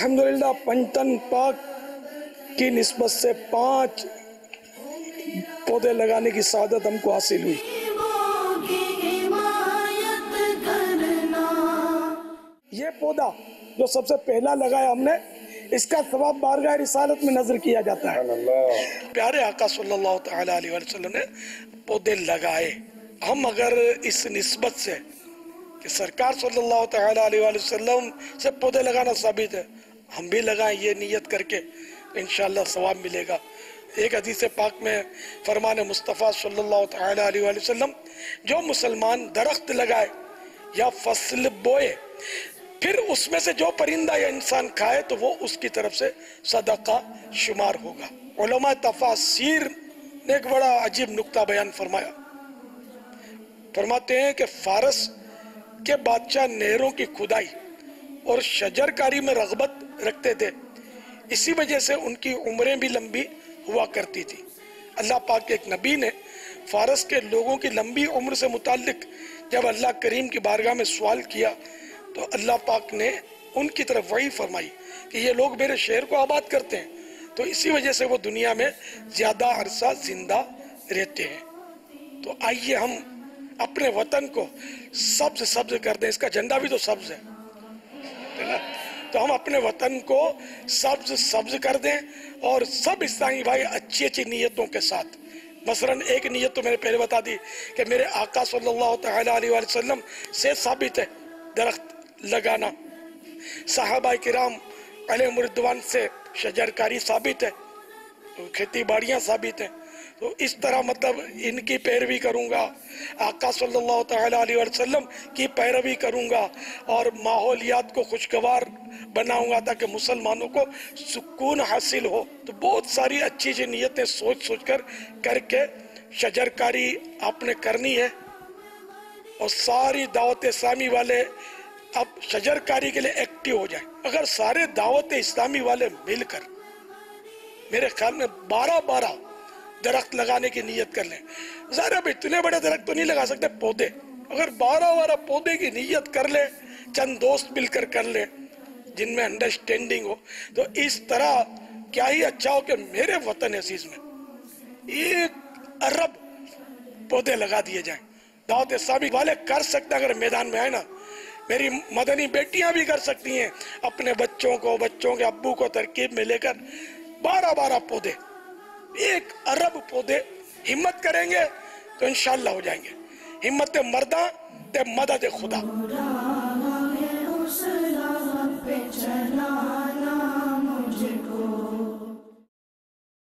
الحمدللہ پنجتن پاک کی نسبت سے 5 پودے لگانے کی سعادت ہم کو حاصل ہوئی۔ یہ پودا جو سب سے پہلا لگایا ہم نے، اس کا ثواب بارگاہ رسالت میں نظر کیا جاتا ہے۔ پیارے آقا صلی اللہ تعالی علیہ وسلم نے پودے لگائے۔ ہم اگر اس نسبت سے کہ سرکار صلی اللہ تعالی علیہ وسلم سے پودے لگانا ثابت ہے، ہم بھی لگائیں یہ نیت کر کے، انشاءاللہ ثواب ملے گا۔ ایک حدیث پاک میں فرمان مصطفیٰ صلی اللہ تعالی علیہ وسلم، جو مسلمان درخت لگائے یا فصل بوئے، پھر اس میں سے جو پرندہ یا انسان کھائے تو وہ اس کی طرف سے صدقہ شمار ہوگا۔ علماء تفاسیر نے ایک بڑا عجیب نکتہ بیان فرمایا۔ فرماتے ہیں کہ فارس کے بادشاہ نہروں کی کھدائی اور شجرکاری میں رغبت رکھتے تھے، اسی وجہ سے ان کی عمریں بھی لمبی ہوا کرتی تھی۔ اللہ پاک کے ایک نبی نے فارس کے لوگوں کی لمبی عمر سے متعلق جب اللہ کریم کی بارگاہ میں سوال کیا تو اللہ پاک نے ان کی طرف وحی فرمائی کہ یہ لوگ میرے شہر کو آباد کرتے ہیں، تو اسی وجہ سے وہ دنیا میں زیادہ عرصہ زندہ رہتے ہیں۔ تو آئیے ہم اپنے وطن کو سبز کر دیں، اس کا جھنڈا بھی تو سبز ہے، تو ہم اپنے وطن کو سبز کر دیں، اور سب اسلامی بھائی اچھی نیتوں کے ساتھ۔ مثلاً ایک نیت تو میں نے پہلے بتا دی کہ میرے آقا صلی اللہ تعالی علیہ وسلم سے ثابت ہے درخت لگانا، صحابہ کرام علیہم رضوان سے شجرکاری ثابت ہے، کھیتی باڑیاں ثابت ہیں۔ تو اس طرح مطلب ان کی پیروی کروں گا، آقا صلی اللہ تعالی علیہ وسلم کی پیروی کروں گا، اور ماحولیات کو خوشگوار بناؤں گا تاکہ مسلمانوں کو سکون حاصل ہو۔ تو بہت ساری اچھی نیتیں سوچ کر کے شجرکاری آپ نے کرنی ہے، اور ساری دعوت اسلامی والے اب شجرکاری کے لیے ایکٹیو ہو جائیں۔ اگر سارے دعوت اسلامی والے مل کر میرے خیال میں 12 درخت لگانے کی نیت کر لیں، ظاہر اب اتنے بڑے درخت تو نہیں لگا سکتے، پودے، اگر 12 پودے کی نیت کر لیں، چند دوست مل کر لیں جن میں انڈرسٹینڈنگ ہو، تو اس طرح کیا ہی اچھا ہو کہ میرے وطن عزیز میں 1 ارب پودے لگا دیے جائیں۔ دعوت اسلامی والے کر سکتے ہیں، اگر میدان میں آئے نا، میری مدنی بیٹیاں بھی کر سکتی ہیں، اپنے بچوں کے ابو کو ترکیب میں لے کر 12 پودے، 1 ارب پودے ہمت کریں گے تو انشاءاللہ ہو جائیں گے۔ ہمت مرداں تے مدد خدا۔